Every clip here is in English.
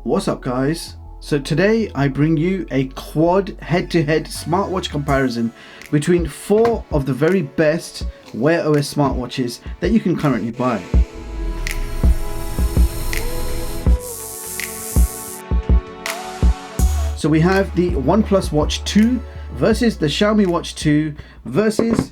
What's up guys? So today I bring you a quad head-to-head smartwatch comparison between 4 of the very best WearOS smartwatches that you can currently buy. So we have the OnePlus Watch 2 versus the Xiaomi Watch 2 versus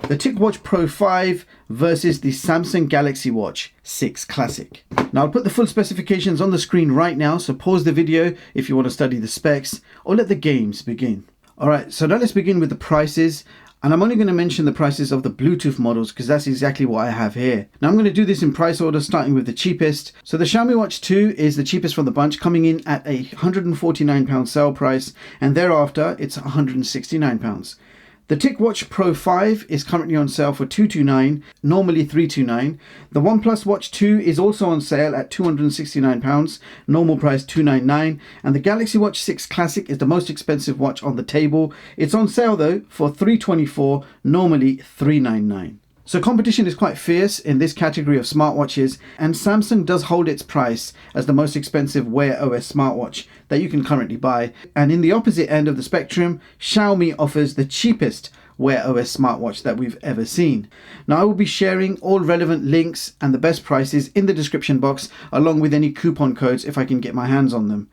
the TicWatch Pro 5 versus the Samsung Galaxy Watch 6 Classic. Now I'll put the full specifications on the screen right now, so pause the video if you want to study the specs or let the games begin. Alright, so now let's begin with the prices, and I'm only going to mention the prices of the Bluetooth models because that's exactly what I have here. Now I'm going to do this in price order, starting with the cheapest. So the Xiaomi Watch 2 is the cheapest from the bunch, coming in at a £149 sale price, and thereafter it's £169. The TicWatch Pro 5 is currently on sale for $229, normally $329. The OnePlus Watch 2 is also on sale at £269, normal price $299. And the Galaxy Watch 6 Classic is the most expensive watch on the table. It's on sale though for $324, normally $399. So competition is quite fierce in this category of smartwatches, and Samsung does hold its price as the most expensive WearOS smartwatch that you can currently buy. And in the opposite end of the spectrum, Xiaomi offers the cheapest WearOS smartwatch that we've ever seen. Now I will be sharing all relevant links and the best prices in the description box, along with any coupon codes if I can get my hands on them.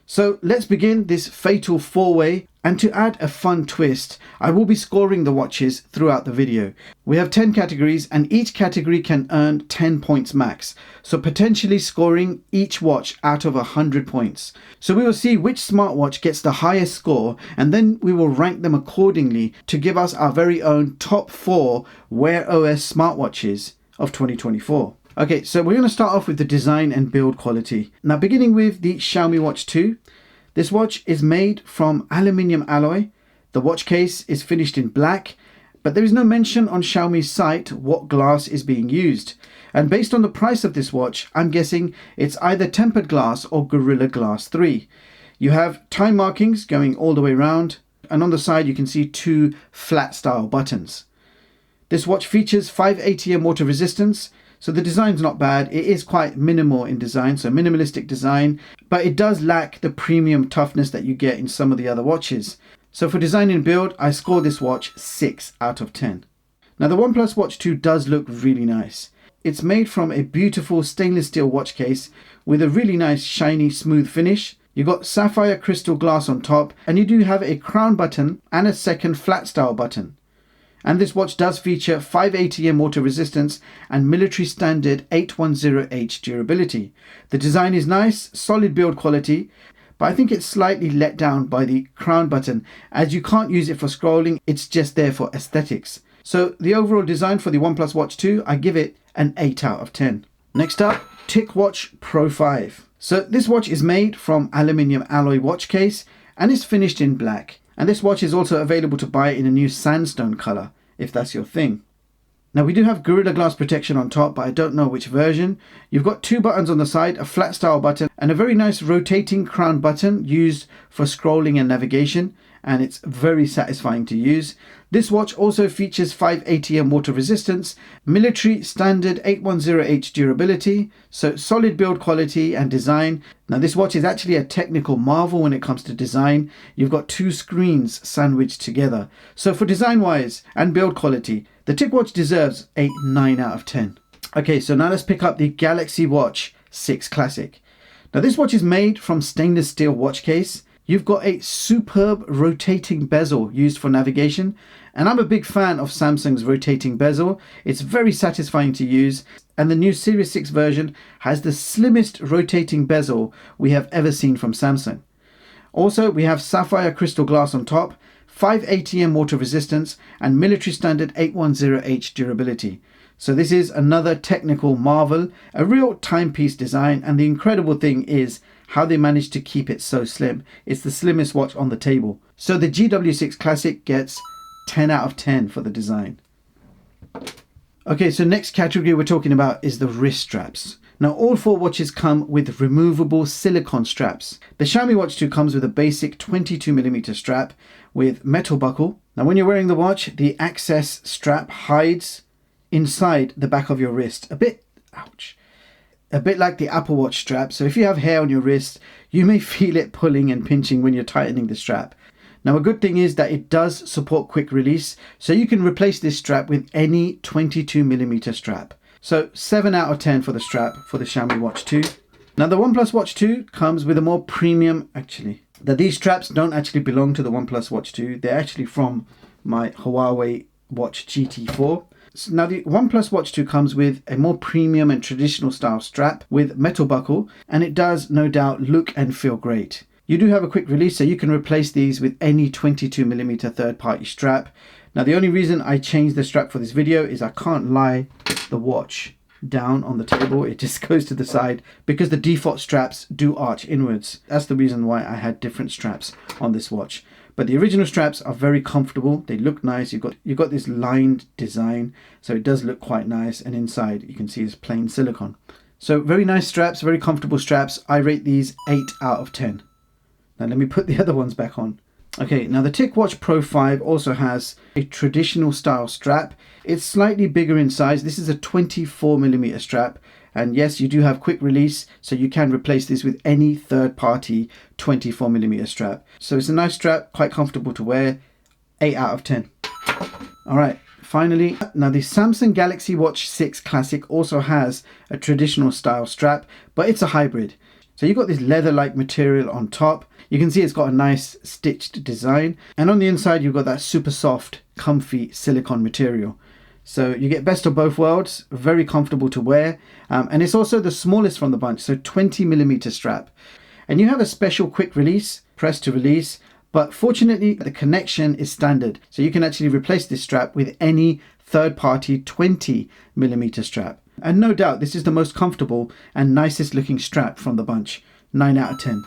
So let's begin this fatal four-way, and to add a fun twist, I will be scoring the watches throughout the video. We have 10 categories and each category can earn 10 points max, so potentially scoring each watch out of 100 points. So we will see which smartwatch gets the highest score, and then we will rank them accordingly to give us our very own top 4 WearOS smartwatches of 2024. Okay, so we're going to start off with the design and build quality. Now beginning with the Xiaomi Watch 2. This watch is made from aluminium alloy. The watch case is finished in black, but there is no mention on Xiaomi's site what glass is being used. And based on the price of this watch, I'm guessing it's either tempered glass or Gorilla Glass 3. You have time markings going all the way around, and on the side you can see 2 flat style buttons. This watch features 5 ATM water resistance. So the design's not bad. It is quite minimal in design, so minimalistic design, but it does lack the premium toughness that you get in some of the other watches. So for design and build, I score this watch 6 out of 10. Now the OnePlus Watch 2 does look really nice. It's made from a beautiful stainless steel watch case with a really nice shiny smooth finish. You've got Sapphire Crystal glass on top, and you do have a crown button and a second flat style button. And this watch does feature 5 ATM water resistance and military standard 810H durability. The design is nice, solid build quality, but I think it's slightly let down by the crown button, as you can't use it for scrolling, it's just there for aesthetics. So the overall design for the OnePlus Watch 2, I give it an 8 out of 10. Next up, TicWatch Pro 5. So this watch is made from aluminium alloy watch case and is finished in black. And this watch is also available to buy in a new sandstone color, if that's your thing. Now we do have Gorilla Glass protection on top, but I don't know which version. You've got 2 buttons on the side, a flat style button, and a very nice rotating crown button used for scrolling and navigation, and it's very satisfying to use. This watch also features 5 ATM water resistance, military standard 810H durability, so solid build quality and design. Now this watch is actually a technical marvel when it comes to design. You've got 2 screens sandwiched together. So for design wise and build quality, the TicWatch deserves a 9 out of 10. Okay, so now let's pick up the Galaxy Watch 6 Classic. Now this watch is made from stainless steel watch case. You've got a superb rotating bezel used for navigation, and I'm a big fan of Samsung's rotating bezel. It's very satisfying to use, and the new Series 6 version has the slimmest rotating bezel we have ever seen from Samsung. Also, we have Sapphire Crystal glass on top, 5 ATM water resistance, and military standard 810H durability. So this is another technical marvel, a real timepiece design, and the incredible thing is how they managed to keep it so slim. It's the slimmest watch on the table. So the GW6 Classic gets 10 out of 10 for the design. Okay, so next category we're talking about is the wrist straps. Now all 4 watches come with removable silicone straps. The Xiaomi Watch 2 comes with a basic 22mm strap with metal buckle. Now when you're wearing the watch, the access strap hides inside the back of your wrist. A bit, ouch. a bit like the Apple Watch strap. So if you have hair on your wrist, you may feel it pulling and pinching when you're tightening the strap. Now, a good thing is that it does support quick release, so you can replace this strap with any 22mm strap. So 7 out of 10 for the strap for the Xiaomi Watch 2. Now, the OnePlus Watch 2 comes with a more premium, these straps don't actually belong to the OnePlus Watch 2. They're actually from my Huawei Watch GT4. So now the OnePlus Watch 2 comes with a more premium and traditional style strap with metal buckle, and it does no doubt look and feel great. You do have a quick release, so you can replace these with any 22mm third-party strap. Now, the only reason I changed the strap for this video is I can't lie the watch down on the table. It just goes to the side because the default straps do arch inwards. That's the reason why I had different straps on this watch. But the original straps are very comfortable. They look nice. You've got this lined design, so it does look quite nice. And inside you can see it's plain silicone. So very nice straps, very comfortable straps. I rate these 8 out of 10. Now let me put the other ones back on. Okay, now the TicWatch Pro 5 also has a traditional style strap. It's slightly bigger in size. This is a 24mm strap. And yes, you do have quick release, so you can replace this with any third-party 24mm strap. So it's a nice strap, quite comfortable to wear. 8 out of 10. All right, finally, now the Samsung Galaxy Watch 6 Classic also has a traditional style strap, but it's a hybrid. So you've got this leather-like material on top. You can see it's got a nice stitched design. And on the inside, you've got that super soft, comfy silicone material. So you get best of both worlds, very comfortable to wear. And it's also the smallest from the bunch, so 20mm strap. And you have a special quick release, press to release. But fortunately, the connection is standard. So you can actually replace this strap with any third-party 20mm strap. And no doubt, this is the most comfortable and nicest looking strap from the bunch. 9 out of 10.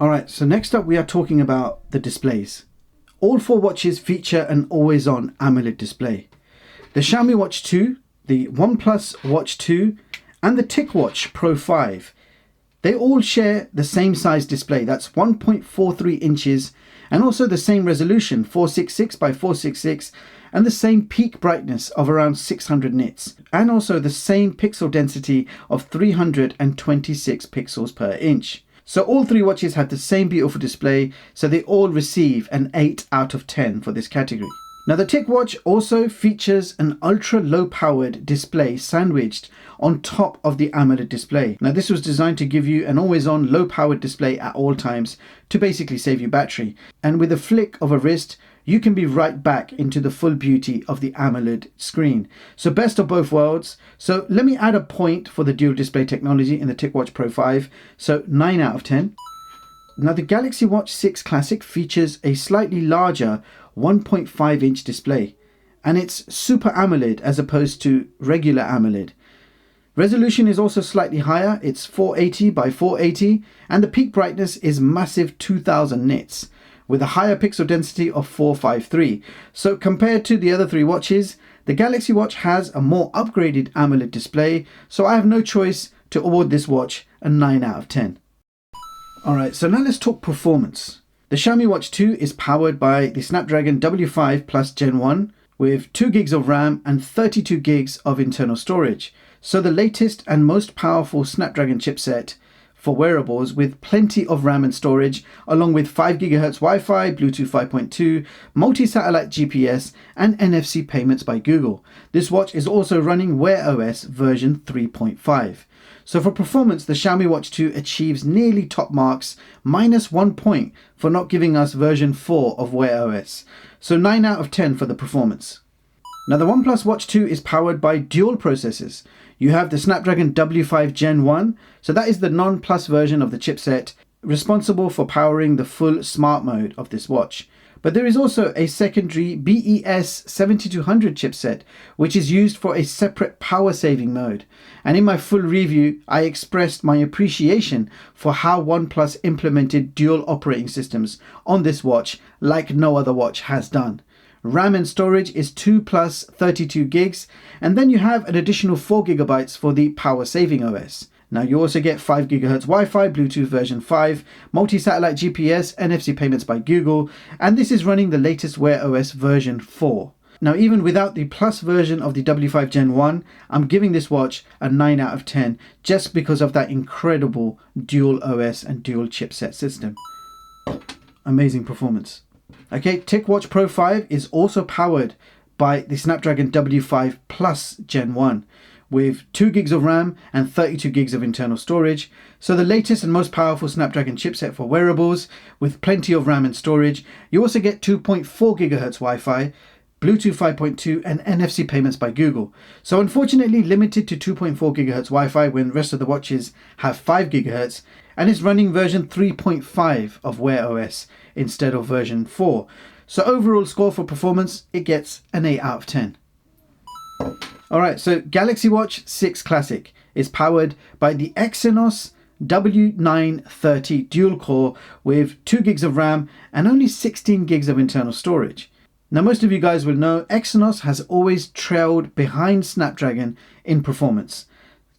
Alright, so next up we are talking about the displays. All 4 watches feature an always-on AMOLED display. The Xiaomi Watch 2, the OnePlus Watch 2, and the TicWatch Pro 5, they all share the same size display. That's 1.43 inches, and also the same resolution, 466 by 466, and the same peak brightness of around 600 nits, and also the same pixel density of 326 pixels per inch. So all 3 watches have the same beautiful display, so they all receive an 8 out of 10 for this category. Now the TicWatch also features an ultra low powered display sandwiched on top of the AMOLED display. Now this was designed to give you an always on low powered display at all times to basically save you battery. And with a flick of a wrist, you can be right back into the full beauty of the AMOLED screen. So best of both worlds. So let me add a point for the dual display technology in the TicWatch Pro 5. So 9 out of 10. Now the Galaxy Watch 6 Classic features a slightly larger 1.5 inch display, and it's Super AMOLED as opposed to regular AMOLED. Resolution is also slightly higher. It's 480 by 480, and the peak brightness is massive 2000 nits with a higher pixel density of 453. So compared to the other 3 watches, the Galaxy Watch has a more upgraded AMOLED display, so I have no choice to award this watch a 9 out of 10. Alright, so now let's talk performance. The Xiaomi Watch 2 is powered by the Snapdragon W5 Gen 1 with 2 gigs of RAM and 32 gigs of internal storage. So the latest and most powerful Snapdragon chipset for wearables with plenty of RAM and storage, along with 5 GHz Wi-Fi, Bluetooth 5.2, multi-satellite GPS and NFC payments by Google. This watch is also running WearOS version 3.5. So for performance, the Xiaomi Watch 2 achieves nearly top marks, -1 point for not giving us version 4 of WearOS. So 9 out of 10 for the performance. Now the OnePlus Watch 2 is powered by dual processors. You have the Snapdragon W5 Gen 1, so that is the non-plus version of the chipset, responsible for powering the full smart mode of this watch. But there is also a secondary BES 7200 chipset, which is used for a separate power saving mode. And in my full review, I expressed my appreciation for how OnePlus implemented dual operating systems on this watch like no other watch has done. RAM and storage is 2 plus 32 gigs, and then you have an additional 4 gigabytes for the power saving OS. Now you also get 5 GHz Wi-Fi, Bluetooth version 5, multi-satellite GPS, NFC payments by Google, and this is running the latest WearOS version 4. Now, even without the Plus version of the W5 Gen 1, I'm giving this watch a 9 out of 10 just because of that incredible dual OS and dual chipset system. Amazing performance. Okay, TicWatch Pro 5 is also powered by the Snapdragon W5 Plus Gen 1 with 2 gigs of RAM and 32 gigs of internal storage. So the latest and most powerful Snapdragon chipset for wearables with plenty of RAM and storage. You also get 2.4 GHz Wi-Fi, Bluetooth 5.2 and NFC payments by Google. So unfortunately limited to 2.4 GHz Wi-Fi when the rest of the watches have 5 GHz, and it's running version 3.5 of wearOS instead of version 4. So overall score for performance, it gets an 8 out of 10. Alright, so Galaxy Watch 6 Classic is powered by the Exynos W930 dual core with 2 gigs of RAM and only 16 gigs of internal storage. Now most of you guys will know Exynos has always trailed behind Snapdragon in performance.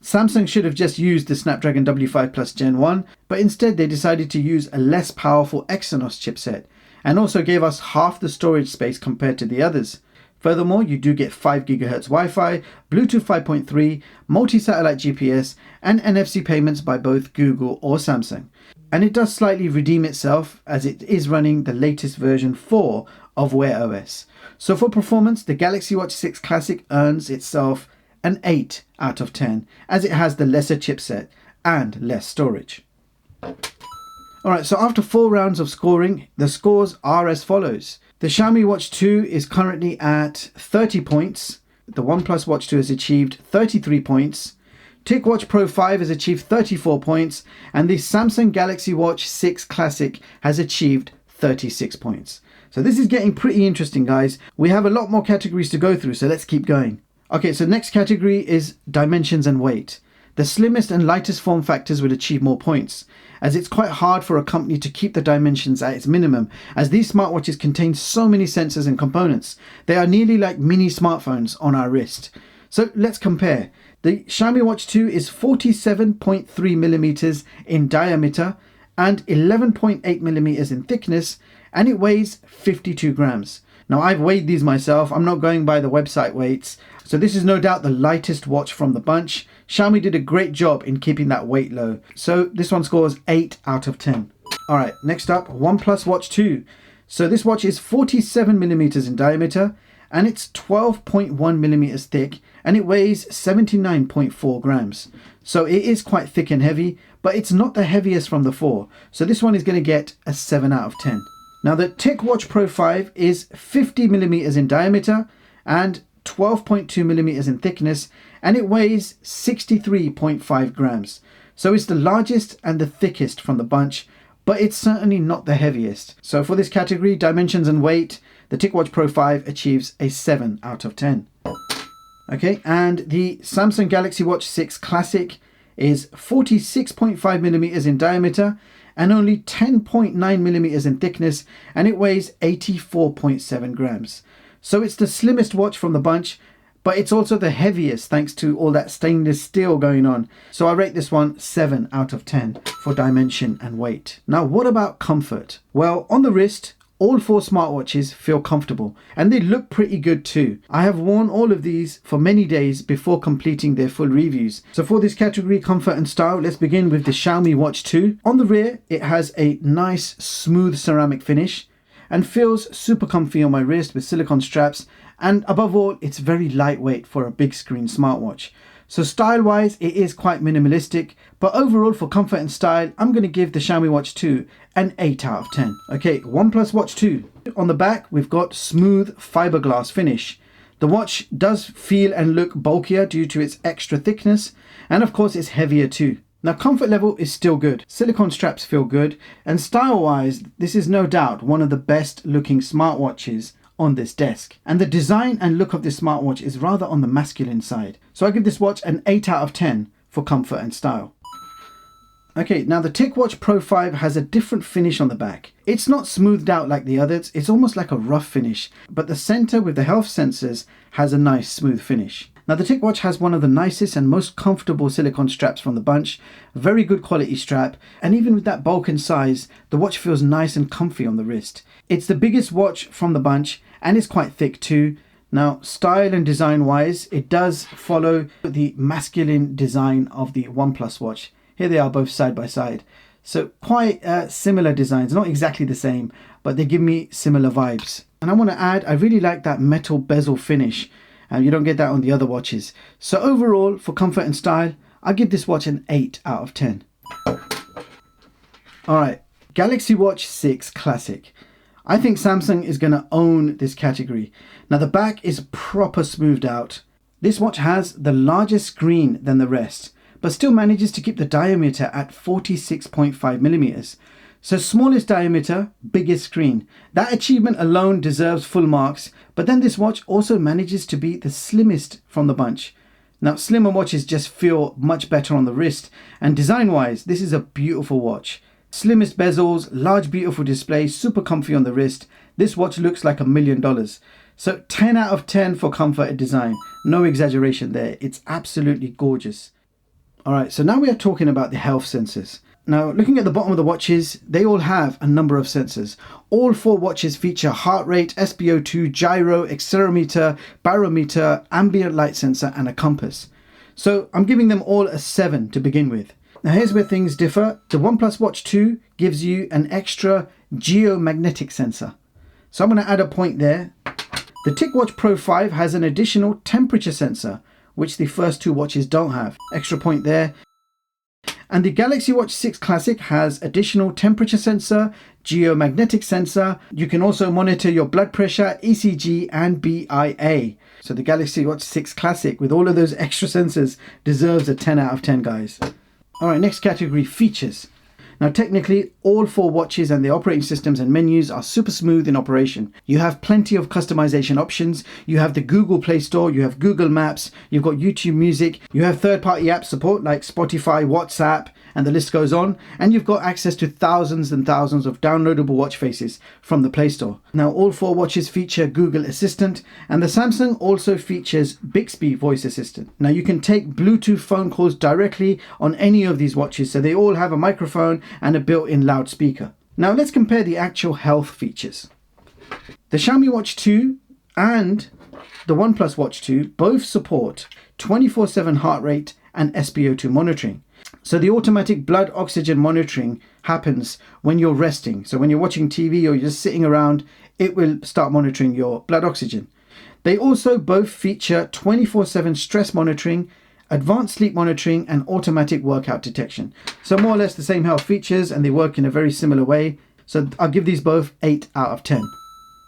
Samsung should have just used the Snapdragon W5 Plus Gen 1, but instead they decided to use a less powerful Exynos chipset and also gave us half the storage space compared to the others. Furthermore, you do get 5 GHz Wi-Fi, Bluetooth 5.3, multi-satellite GPS and NFC payments by both Google or Samsung. And it does slightly redeem itself as it is running the latest version 4 of wearOS. So for performance, the Galaxy Watch 6 Classic earns itself an 8 out of 10 as it has the lesser chipset and less storage. Alright, so after 4 rounds of scoring, the scores are as follows. The Xiaomi Watch 2 is currently at 30 points. The OnePlus Watch 2 has achieved 33 points. TicWatch Pro 5 has achieved 34 points. And the Samsung Galaxy Watch 6 Classic has achieved 36 points. So this is getting pretty interesting, guys. We have a lot more categories to go through, so let's keep going. Okay, so next category is dimensions and weight. The slimmest and lightest form factors will achieve more points, as it's quite hard for a company to keep the dimensions at its minimum, as these smartwatches contain so many sensors and components. They are nearly like mini smartphones on our wrist. So let's compare. The Xiaomi Watch 2 is 47.3 millimeters in diameter and 11.8 millimeters in thickness, and it weighs 52 grams. Now I've weighed these myself, I'm not going by the website weights, so this is no doubt the lightest watch from the bunch. Xiaomi did a great job in keeping that weight low, so this one scores 8 out of 10. Alright, next up, OnePlus Watch 2. So this watch is 47 millimeters in diameter and it's 12.1 millimeters thick and it weighs 79.4 grams. So it is quite thick and heavy, but it's not the heaviest from the 4, so this one is going to get a 7 out of 10. Now the TicWatch Pro 5 is 50 millimeters in diameter and 12.2 millimeters in thickness, and it weighs 63.5 grams. So it's the largest and the thickest from the bunch, but it's certainly not the heaviest. So for this category, dimensions and weight, the TicWatch Pro 5 achieves a 7 out of 10. Okay, and the Samsung Galaxy Watch 6 Classic is 46.5 millimeters in diameter and only 10.9 millimeters in thickness, and it weighs 84.7 grams. So it's the slimmest watch from the bunch, but it's also the heaviest thanks to all that stainless steel going on. So I rate this one 7 out of 10 for dimension and weight. Now what about comfort? Well, on the wrist, all 4 smartwatches feel comfortable and they look pretty good too. I have worn all of these for many days before completing their full reviews. So for this category, comfort and style, let's begin with the Xiaomi Watch 2. On the rear, it has a nice smooth ceramic finish and feels super comfy on my wrist with silicone straps, and above all, it's very lightweight for a big screen smartwatch. So style wise, it is quite minimalistic, but overall for comfort and style, I'm going to give the Xiaomi Watch 2 an 8 out of 10. Okay, OnePlus Watch 2. On the back, we've got smooth fiberglass finish. The watch does feel and look bulkier due to its extra thickness, and of course it's heavier too. Now comfort level is still good, silicone straps feel good, and style wise this is no doubt one of the best looking smartwatches on this desk. And the design and look of this smartwatch is rather on the masculine side. So I give this watch an 8 out of 10 for comfort and style. Okay, now the TicWatch Pro 5 has a different finish on the back. It's not smoothed out like the others, it's almost like a rough finish, but the center with the health sensors has a nice smooth finish. Now the TicWatch has one of the nicest and most comfortable silicone straps from the bunch, very good quality strap, and even with that bulk and size, the watch feels nice and comfy on the wrist. It's the biggest watch from the bunch and it's quite thick too. Now, style and design wise, it does follow the masculine design of the OnePlus Watch. Here they are both side by side. So quite similar designs, not exactly the same, but they give me similar vibes. And I want to add, I really like that metal bezel finish. You don't get that on the other watches. So overall, for comfort and style, I give this watch an 8 out of 10. Alright, Galaxy Watch 6 Classic. I think Samsung is going to own this category. Now the back is proper smoothed out. This watch has the largest screen than the rest, but still manages to keep the diameter at 46.5 millimeters. So smallest diameter, biggest screen. That achievement alone deserves full marks, but then this watch also manages to be the slimmest from the bunch. Now slimmer watches just feel much better on the wrist, and design wise, this is a beautiful watch. Slimmest bezels, large beautiful display, super comfy on the wrist. This watch looks like $1 million. So 10 out of 10 for comfort and design. No exaggeration there. It's absolutely gorgeous. Alright, so now we are talking about the health sensors. Now looking at the bottom of the watches, they all have a number of sensors. All 4 watches feature heart rate, SpO2, gyro, accelerometer, barometer, ambient light sensor and a compass. So I'm giving them all a 7 to begin with. Now here's where things differ. The OnePlus Watch 2 gives you an extra geomagnetic sensor. So I'm going to add a point there. The TicWatch Pro 5 has an additional temperature sensor, which the first 2 watches don't have. Extra point there. And the Galaxy Watch 6 Classic has additional temperature sensor, geomagnetic sensor. You can also monitor your blood pressure, ECG and BIA. So the Galaxy Watch 6 Classic with all of those extra sensors deserves a 10 out of 10, guys. Alright, next category, features. Now technically, all 4 watches and the operating systems and menus are super smooth in operation. You have plenty of customization options. You have the Google Play Store, you have Google Maps, you've got YouTube Music, you have third-party app support like Spotify, WhatsApp, and the list goes on. And you've got access to thousands and thousands of downloadable watch faces from the Play Store. Now all 4 watches feature Google Assistant, and the Samsung also features Bixby Voice Assistant. Now you can take Bluetooth phone calls directly on any of these watches, so they all have a microphone and a built-in loudspeaker. Now let's compare the actual health features. The Xiaomi Watch 2 and the OnePlus Watch 2 both support 24/7 heart rate and SpO2 monitoring. So the automatic blood oxygen monitoring happens when you're resting. So when you're watching TV or you're just sitting around, it will start monitoring your blood oxygen. They also both feature 24/7 stress monitoring, advanced sleep monitoring and automatic workout detection. So more or less the same health features, and they work in a very similar way. So I'll give these both 8 out of 10.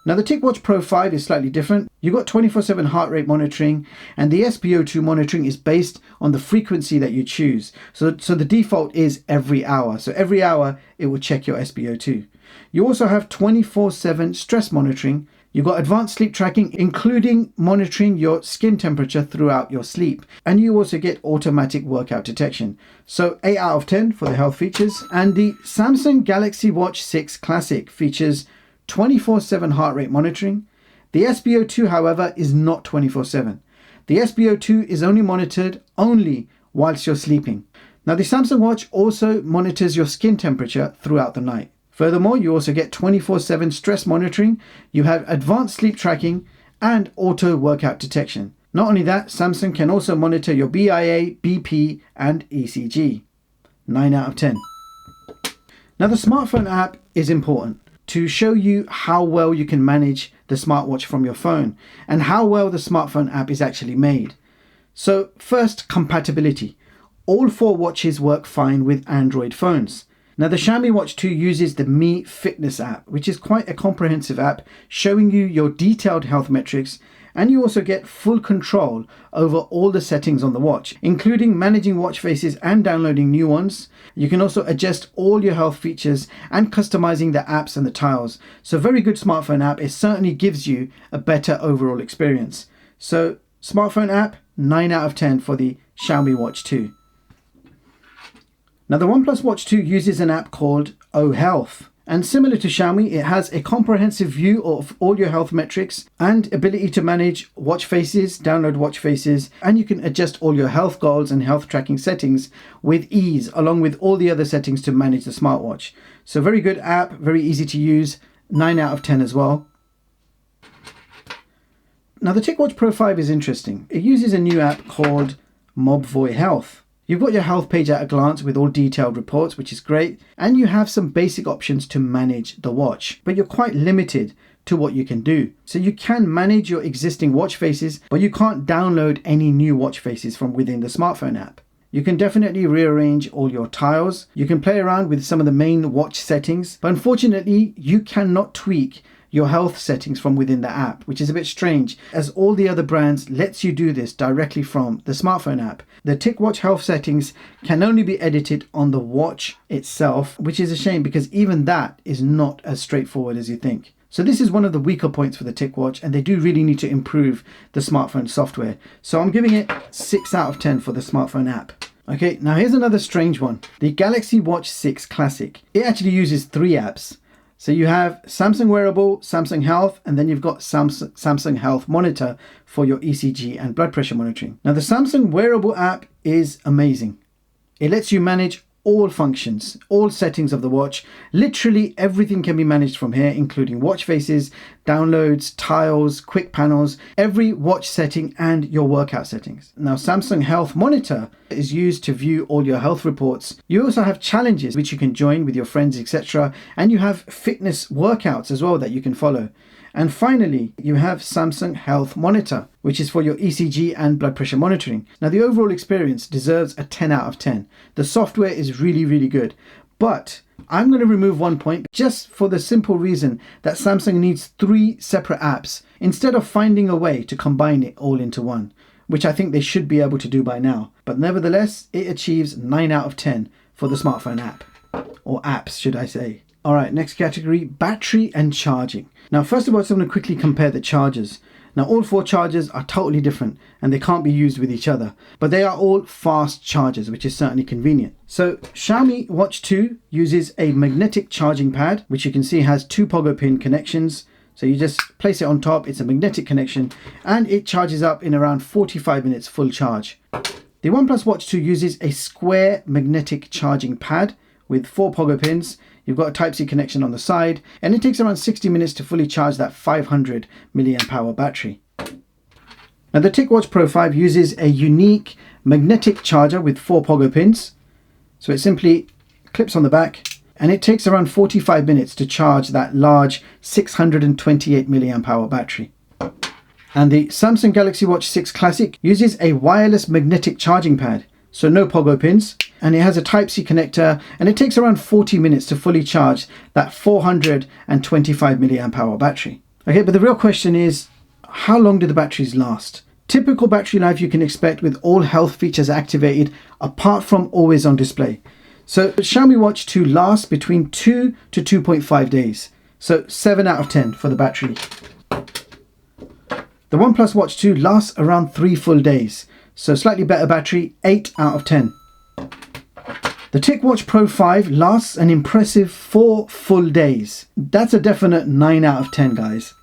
Now the TicWatch Pro 5 is slightly different. You've got 24/7 heart rate monitoring, and the SpO2 monitoring is based on the frequency that you choose. So the default is every hour. So every hour it will check your SpO2. You also have 24/7 stress monitoring. You've got advanced sleep tracking, including monitoring your skin temperature throughout your sleep. And you also get automatic workout detection. So 8 out of 10 for the health features. And the Samsung Galaxy Watch 6 Classic features 24/7 heart rate monitoring. The SpO2, however, is not 24/7. The SpO2 is only monitored whilst you're sleeping. Now the Samsung Watch also monitors your skin temperature throughout the night. Furthermore, you also get 24/7 stress monitoring, you have advanced sleep tracking and auto workout detection. Not only that, Samsung can also monitor your BIA, BP and ECG. 9 out of 10. Now the smartphone app is important to show you how well you can manage the smartwatch from your phone and how well the smartphone app is actually made. So first, compatibility. All 4 watches work fine with Android phones. Now the Xiaomi Watch 2 uses the Mi Fitness app, which is quite a comprehensive app showing you your detailed health metrics, and you also get full control over all the settings on the watch, including managing watch faces and downloading new ones. You can also adjust all your health features and customizing the apps and the tiles. So very good smartphone app. It certainly gives you a better overall experience. So smartphone app, 9 out of 10 for the Xiaomi Watch 2. Now the OnePlus Watch 2 uses an app called O Health, and similar to Xiaomi, it has a comprehensive view of all your health metrics and ability to manage watch faces, download watch faces, and you can adjust all your health goals and health tracking settings with ease, along with all the other settings to manage the smartwatch. So very good app, very easy to use, 9 out of 10 as well. Now the TicWatch Pro 5 is interesting. It uses a new app called Mobvoi Health. You've got your health page at a glance with all detailed reports, which is great, and you have some basic options to manage the watch, but you're quite limited to what you can do. So you can manage your existing watch faces, but you can't download any new watch faces from within the smartphone app. You can definitely rearrange all your tiles. You can play around with some of the main watch settings, but unfortunately you cannot tweak your health settings from within the app, which is a bit strange, as all the other brands lets you do this directly from the smartphone app. The TicWatch health settings can only be edited on the watch itself, which is a shame because even that is not as straightforward as you think. So this is one of the weaker points for the TicWatch, and they do really need to improve the smartphone software. So I'm giving it 6 out of 10 for the smartphone app. Okay, now here's another strange one. The Galaxy Watch 6 Classic. It actually uses 3 apps. So you have Samsung Wearable, Samsung Health, and then you've got Samsung Health Monitor for your ECG and blood pressure monitoring. Now the Samsung Wearable app is amazing. It lets you manage all functions, all settings of the watch. Literally everything can be managed from here, including watch faces, downloads, tiles, quick panels, every watch setting and your workout settings. Now Samsung Health Monitor is used to view all your health reports. You also have challenges which you can join with your friends, etc. And you have fitness workouts as well that you can follow. And finally, you have Samsung Health Monitor, which is for your ECG and blood pressure monitoring. Now, the overall experience deserves a 10 out of 10. The software is really, really good. But I'm going to remove one point just for the simple reason that Samsung needs 3 separate apps instead of finding a way to combine it all into one, which I think they should be able to do by now. But nevertheless, it achieves 9 out of 10 for the smartphone app, or apps, should I say. All right, next category, battery and charging. Now, first of all, I'm going to quickly compare the chargers. Now, all 4 chargers are totally different and they can't be used with each other, but they are all fast chargers, which is certainly convenient. So Xiaomi Watch 2 uses a magnetic charging pad, which you can see has 2 pogo pin connections. So you just place it on top, it's a magnetic connection, and it charges up in around 45 minutes full charge. The OnePlus Watch 2 uses a square magnetic charging pad with 4 pogo pins. You've got a Type-C connection on the side, and it takes around 60 minutes to fully charge that 500 mAh battery. Now the TicWatch Pro 5 uses a unique magnetic charger with 4 pogo pins. So it simply clips on the back, and it takes around 45 minutes to charge that large 628 mAh battery. And the Samsung Galaxy Watch 6 Classic uses a wireless magnetic charging pad. So no pogo pins, and it has a Type-C connector, and it takes around 40 minutes to fully charge that 425 mAh battery. Okay, but the real question is, how long do the batteries last? Typical battery life you can expect with all health features activated, apart from always on display. So the Xiaomi Watch 2 lasts between 2 to 2.5 days. So 7 out of 10 for the battery. The OnePlus Watch 2 lasts around 3 full days. So slightly better battery, 8 out of 10. The TicWatch Pro 5 lasts an impressive 4 full days. That's a definite 9 out of 10, guys.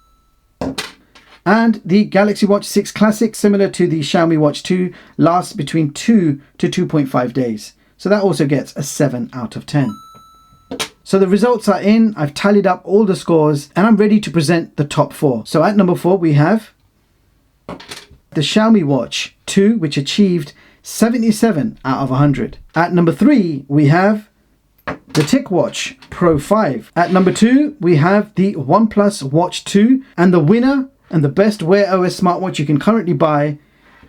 And the Galaxy Watch 6 Classic, similar to the Xiaomi Watch 2, lasts between 2 to 2.5 days. So that also gets a 7 out of 10. So the results are in, I've tallied up all the scores, and I'm ready to present the top 4. So at number 4 we have the Xiaomi Watch 2, which achieved 77 out of 100. At number 3, we have the TicWatch Pro 5. At number 2, we have the OnePlus Watch 2. And the winner and the best WearOS smartwatch you can currently buy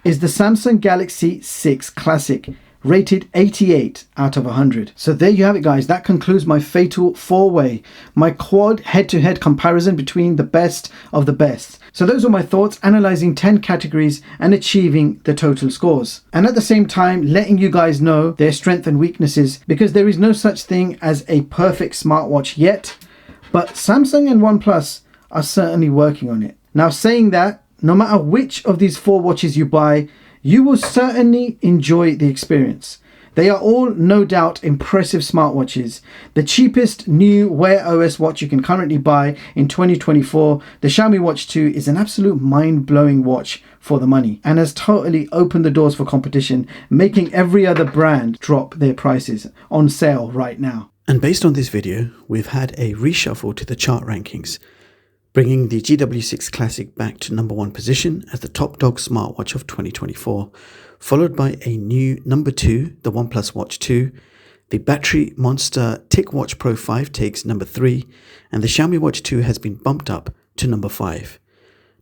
is the Samsung Galaxy 6 Classic, rated 88 out of 100. So there you have it, guys. That concludes my fatal 4-way, my quad head-to-head comparison between the best of the best. So those are my thoughts, analyzing 10 categories and achieving the total scores. And at the same time, letting you guys know their strengths and weaknesses, because there is no such thing as a perfect smartwatch yet, but Samsung and OnePlus are certainly working on it. Now, saying that, no matter which of these 4 watches you buy, you will certainly enjoy the experience. They are all no doubt impressive smartwatches. The cheapest new WearOS watch you can currently buy in 2024, the Xiaomi Watch 2, is an absolute mind-blowing watch for the money and has totally opened the doors for competition, making every other brand drop their prices on sale right now. And based on this video, we've had a reshuffle to the chart rankings. bringing the GW6 Classic back to #1 position as the top dog smartwatch of 2024, followed by a new number 2, the OnePlus Watch 2. The battery monster TicWatch Pro 5 takes number 3, and the Xiaomi Watch 2 has been bumped up to number 5.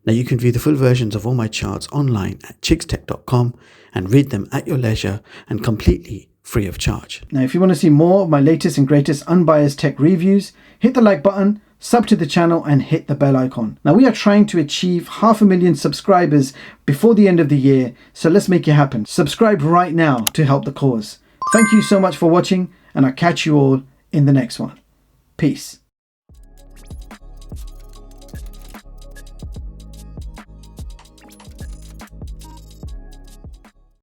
Now you can view the full versions of all my charts online at chicstech.com and read them at your leisure and completely free of charge. Now if you want to see more of my latest and greatest unbiased tech reviews, hit the like button, sub to the channel and hit the bell icon. Now we are trying to achieve 500,000 subscribers before the end of the year, so let's make it happen. Subscribe right now to help the cause. Thank you so much for watching, and I'll catch you all in the next one. Peace.